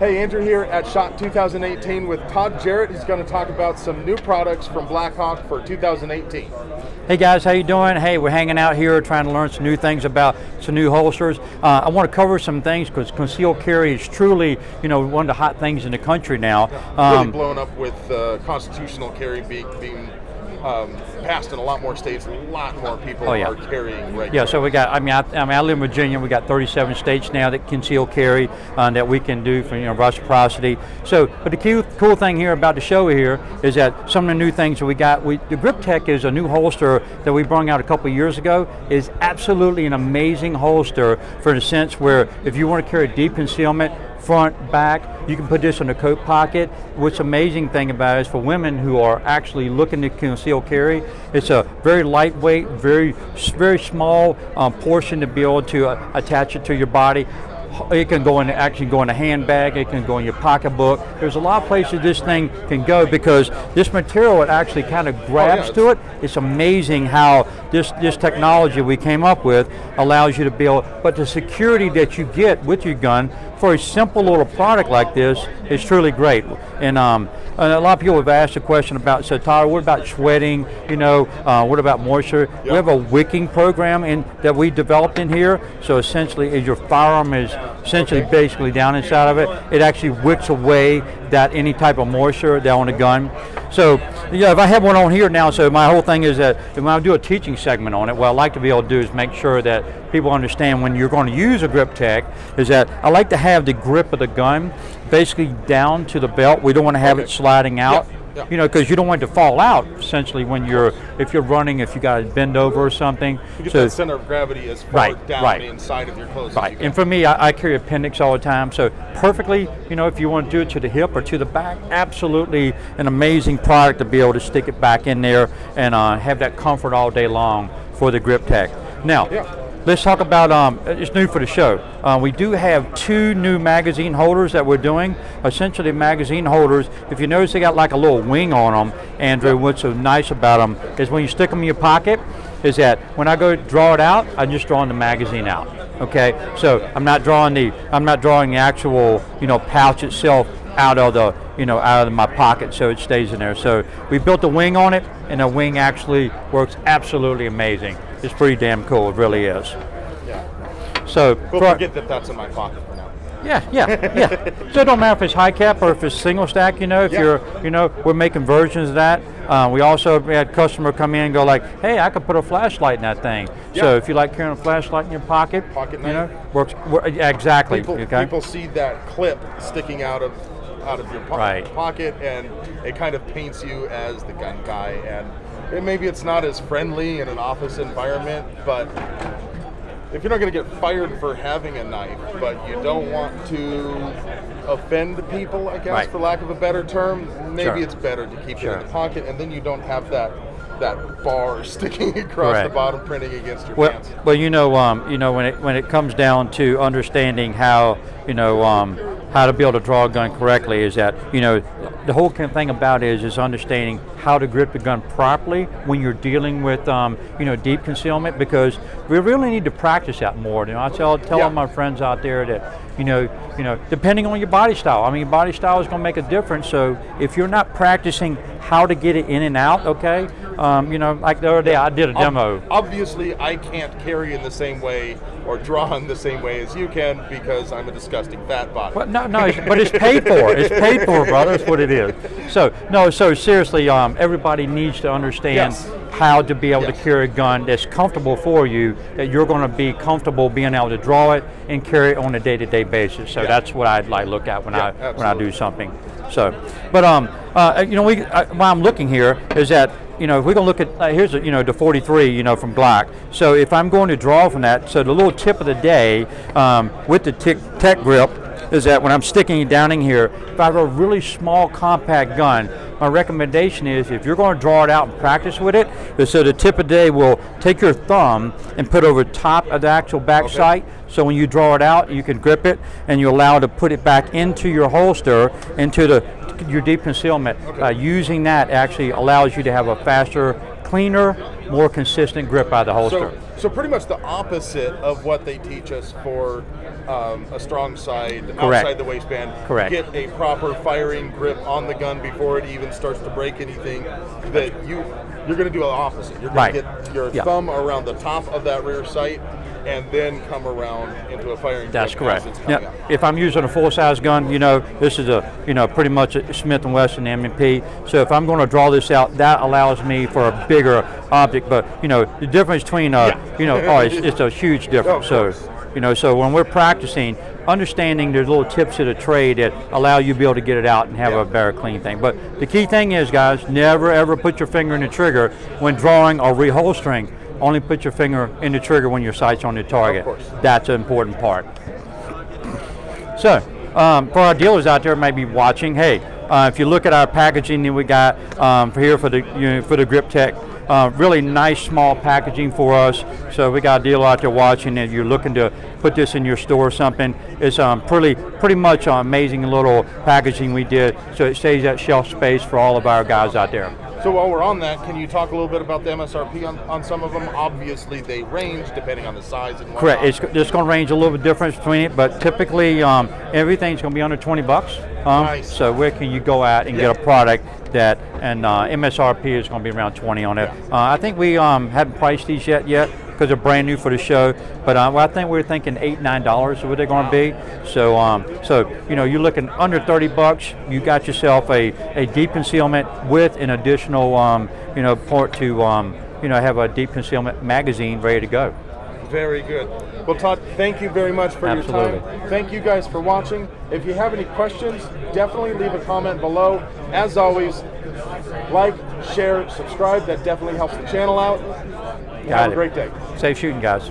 Hey, Andrew here at SHOT 2018 with Todd Jarrett. He's going to talk about some new products from Blackhawk for 2018. Hey guys, how you doing? Hey, we're hanging out here trying to learn some new things about some new holsters. I want to cover some things because concealed carry is truly, one of the hot things in the country now. Really blown up with constitutional carry being passed in a lot more states. A lot more people are carrying regularly. Yeah, so we got, I live in Virginia. We got 37 states now that conceal carry that we can do for reciprocity. So, but the cool thing here about the show here is that some of the new things that we got, the Grip Tech is a new holster that we brought out a couple of years ago. Is absolutely an amazing holster for the sense where if you want to carry deep concealment, front, back, you can put this in the coat pocket. What's amazing thing about it is for women who are actually looking to conceal carry, it's a very lightweight, very small portion to be able to attach it to your body. It can actually go in a handbag, it can go in your pocketbook. There's a lot of places this thing can go because this material, it actually kind of grabs to it. It's amazing how this technology we came up with allows you to be able, but the security that you get with your gun for a simple little product like this is truly great. And a lot of people have asked the question about, so Todd, what about sweating? What about moisture? Yep. We have a wicking program that we developed in here. So essentially, as your firearm is essentially basically down inside of it, it actually wicks away that any type of moisture down on the gun. So, if I have one on here now, so my whole thing is that when I do a teaching segment on it, what I like to be able to do is make sure that people understand when you're going to use a Grip Tech, is that I like to have the grip of the gun basically down to the belt. We don't want to have it sliding out. Yep. Because you don't want it to fall out essentially if you're running, if you got to bend over or something. You get that center of gravity as far down the inside of your clothes as you can. And for me, I carry appendix all the time, so perfectly, if you want to do it to the hip or to the back, absolutely an amazing product to be able to stick it back in there and have that comfort all day long for the Grip Tech. Now, let's talk about, it's new for the show. We do have 2 new magazine holders that we're doing. Essentially magazine holders, if you notice they got like a little wing on them, Andrew, what's so nice about them is when you stick them in your pocket, is that when I go draw it out, I'm just drawing the magazine out, okay? So I'm not drawing the actual, pouch itself out of my pocket, so it stays in there. So we built a wing on it, and the wing actually works absolutely amazing. It's pretty damn cool, it really is. Yeah. So we'll forget that that's in my pocket for now. Yeah. So it don't matter if it's high cap or if it's single stack, if you're, we're making versions of that. We also had a customer come in and go like, hey, I could put a flashlight in that thing. So if you like carrying a flashlight in your pocket, works exactly. People see that clip sticking out of your pocket, and it kind of paints you as the gun guy, and maybe it's not as friendly in an office environment, but if you're not going to get fired for having a knife, but you don't want to offend people, I guess, for lack of a better term, maybe it's better to keep it in the pocket, and then you don't have that bar sticking across the bottom, printing against your pants. Well, when it comes down to understanding how how to be able to draw a gun correctly, is that the whole thing about it is understanding how to grip the gun properly when you're dealing with deep concealment, because we really need to practice that more. I tell all my friends out there that depending on your body style, your body style is going to make a difference. So if you're not practicing how to get it in and out, like the other day I did a demo. Obviously, I can't carry in the same way or draw in the same way as you can because I'm a disgusting fat body. Well, no, but it's paid for. It's paid for, brother. That's what it is. So seriously, everybody needs to understand how to be able to carry a gun that's comfortable for you, that you're going to be comfortable being able to draw it and carry it on a day-to-day basis. So that's what I'd like look at when I do something. So, but while I'm looking here is that if we're going to look at here's the 43 from Glock. So if I'm going to draw from that, so the little tip of the day with the Tech Grip is that when I'm sticking it down in here, if I have a really small compact gun, my recommendation is if you're going to draw it out and practice with it, so the tip of the day will take your thumb and put over top of the actual back sight. So when you draw it out, you can grip it and you're allowed to put it back into your holster, into your deep concealment. Using that actually allows you to have a faster, cleaner more consistent grip out of the holster. So pretty much the opposite of what they teach us for a strong side, Correct. outside the waistband. Correct. Get a proper firing grip on the gun before it even starts to break anything. That you're going to do the opposite. You're going to get your thumb around the top of that rear sight, and then come around into a firing. That's correct. Yeah. If I'm using a full-size gun, this is pretty much a Smith & Wesson M&P. So if I'm going to draw this out, that allows me for a bigger object. But the difference between it's a huge difference. So when we're practicing, understanding there's little tips of the trade that allow you to be able to get it out and have a better clean thing. But the key thing is, guys, never ever put your finger in the trigger when drawing or reholstering. Only put your finger in the trigger when your sight's on the target. That's an important part. So, for our dealers out there maybe watching, hey, if you look at our packaging that we got for the Grip Tech, really nice small packaging for us. So we got a dealer out there watching, and you're looking to put this in your store or something. It's pretty much amazing little packaging we did, so it saves that shelf space for all of our guys out there. So while we're on that, can you talk a little bit about the MSRP on some of them? Obviously, they range depending on the size and whatnot. Correct. It's going to range a little bit difference between it, but typically everything's going to be under 20 bucks. Nice. So where can you go out and get a product that, and MSRP is going to be around 20 on it. I think we haven't priced these yet because they're brand new for the show, but I think we're thinking $8, $9 is what they're going to be. So you're looking under 30 bucks. You got yourself a deep concealment with an additional port to have a deep concealment magazine ready to go. Very good. Well, Todd, thank you very much for your time. Thank you guys for watching. If you have any questions, definitely leave a comment below. As always, like, share, subscribe. That definitely helps the channel out. Have a great day. Safe shooting, guys.